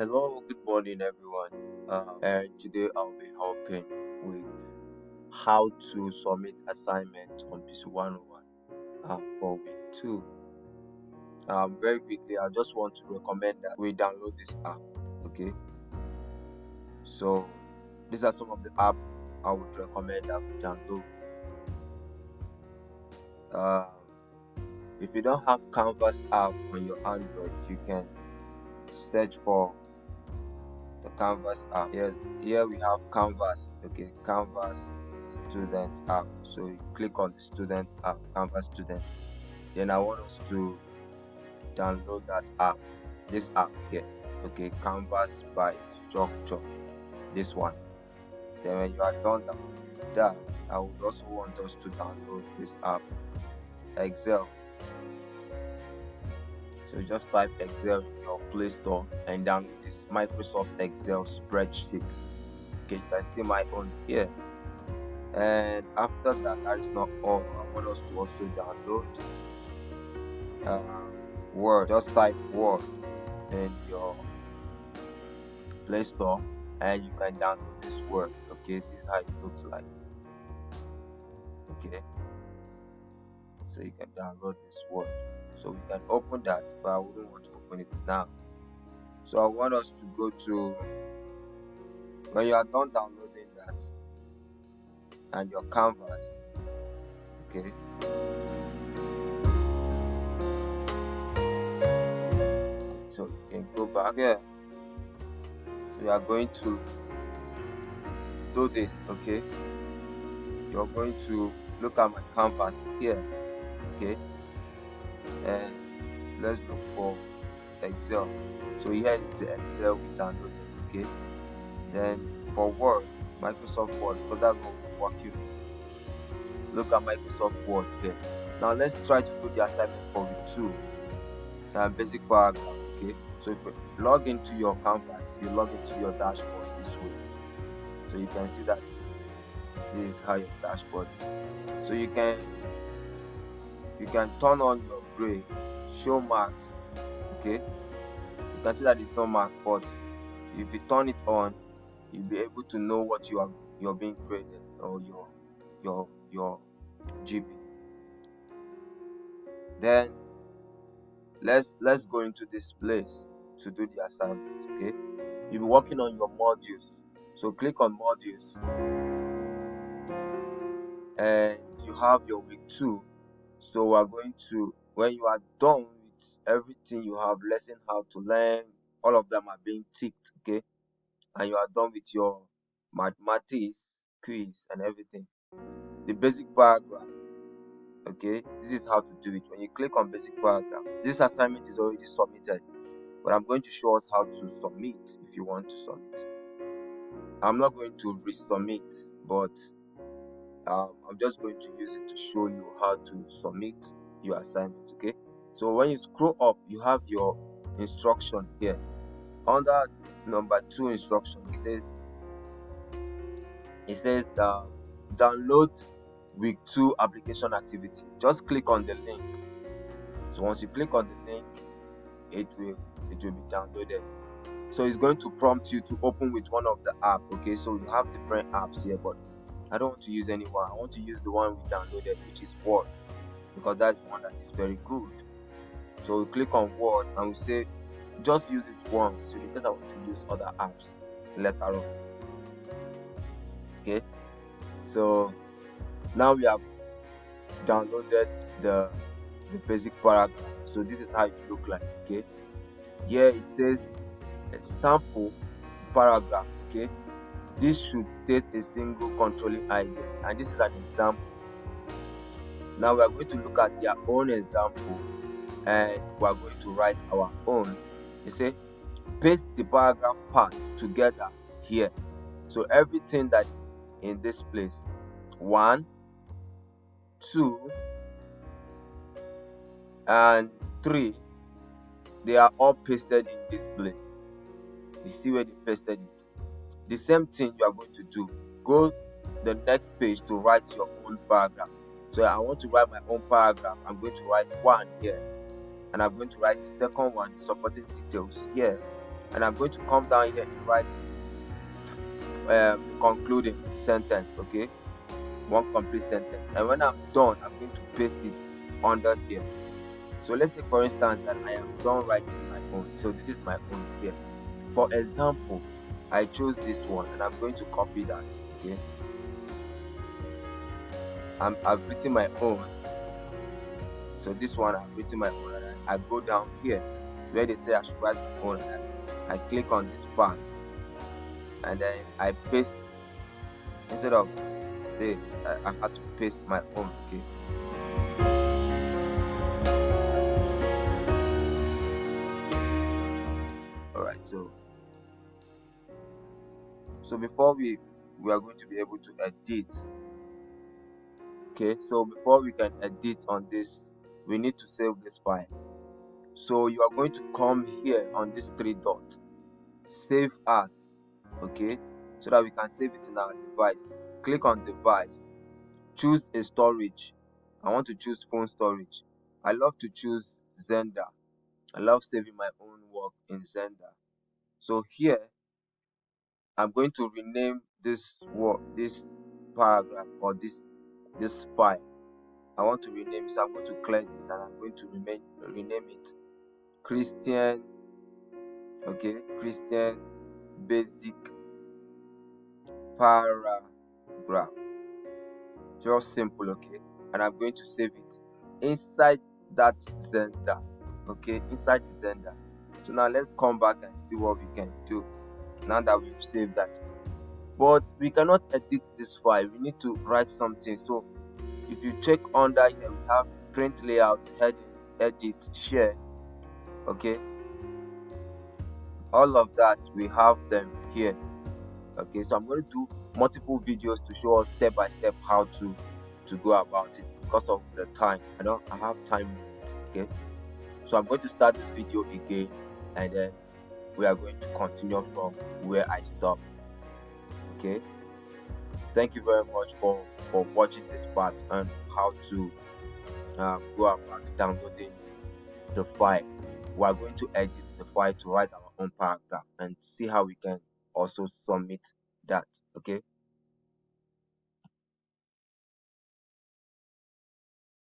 Hello, good morning, everyone. And today I'll be helping with how to submit assignment on PC101 for week 2. Very quickly, I just want to recommend that we download this app. Okay, so these are some of the apps I would recommend that we download. If you don't have Canvas app on your Android, you can search for the Canvas app. Here we have Canvas. Okay, Canvas student app. So you click on the student app, Canvas student. Then I want us to download that app, this app here. Okay, Canvas by Structure, this one. Then when you are done downloading that, I would also want us to download this app, Excel. So you just type Excel in your Play Store and download this Microsoft Excel spreadsheet. Okay, you can see my own here. And after that is not all. I want us to also download Word. Just type Word in your Play Store and you can download this Word. Okay, this is how it looks like. Okay, so you can download this Word. So we can open that, but I wouldn't want to open it now. So I want us to go to, when you are done downloading that and your Canvas, okay, so you can go back here. We are going to do this. Okay, you're going to look at my Canvas here. Okay, and let's look for Excel. So here is the Excel we downloaded. Okay, then for Word, Microsoft Word, because that's what we're working with. Look at Microsoft Word here. Now let's try to do the assignment for week 2. Basic paragraph. Okay, so if you log into your Canvas, you log into your dashboard this way. So you can see that this is how your dashboard is. So you can turn on your gray, show marks. Okay, you can see that it's not marked, but if you turn it on, you'll be able to know what you're being graded, or your GB. Then let's go into this place to do the assignment. Okay, you'll be working on your modules. So click on modules and you have your week 2. So we're going to, when you are done with everything, you have lesson how to learn, all of them are being ticked. Okay, and you are done with your mathematics quiz and everything, the basic paragraph. Okay, this is how to do it. When you click on basic paragraph, this assignment is already submitted, but I'm going to show us how to submit. If you want to submit, I'm not going to resubmit, but I'm just going to use it to show you how to submit your assignment. Okay, so when you scroll up, you have your instruction here. Under number 2 instruction, it says download week 2 application activity. Just click on the link. So once you click on the link, it will be downloaded. So it's going to prompt you to open with one of the app. Okay, so you have different apps here, but I don't want to use any one. I want to use the one we downloaded, which is Word, because that's one that is very good. So we click on Word and we say just use it once, because I want to use other apps later on. Okay, so now we have downloaded the basic paragraph. So this is how it look like. Okay, here it says a sample paragraph. Okay, this should state a single controlling ideas, and this is an example. Now we are going to look at their own example and we are going to write our own. You say paste the paragraph part together here. So everything that is in this place, 1, 2 and 3, they are all pasted in this place. You see where they pasted it. The same thing you are going to do. Go the next page to write your own paragraph. So I want to write my own paragraph. I'm going to write 1 here, and I'm going to write the second one, supporting details here, and I'm going to come down here and write concluding sentence, okay, one complete sentence. And when I'm done, I'm going to paste it under here. So let's take for instance that I am done writing my own. So this is my own here. For example, I chose this one and I'm going to copy that, okay. I've written my own. So this one I've written my own, and I go down here where they say I should write my own, and I click on this part, and then I paste. Instead of this, I had to paste my own, okay. All right, so before we are going to be able to edit, okay. So before we can edit on this, we need to save this file. So you are going to come here on this three dots, save as, okay, so that we can save it in our device. Click on device, choose a storage. I want to choose phone storage. I love to choose Zenda. I love saving my own work in Zenda. So here I'm going to rename this paragraph, or this file. I want to rename it, so I'm going to clear this and I'm going to rename it Christian, okay, Christian basic paragraph. Just simple, okay. And I'm going to save it inside that Zenda, okay, inside the Zenda. So now let's come back and see what we can do now that we've saved that. But we cannot edit this file, we need to write something. So if you check under here, we have print layout, headings, edit, share, okay. All of that, we have them here, okay. So I'm going to do multiple videos to show us step by step how to go about it. Because of the time, I have time limit, okay. So I'm going to start this video again, and then we are going to continue from where I stopped, okay. Thank you very much for watching this part on how to go about downloading the file. We are going to edit the file to write our own paragraph and see how we can also submit that, okay.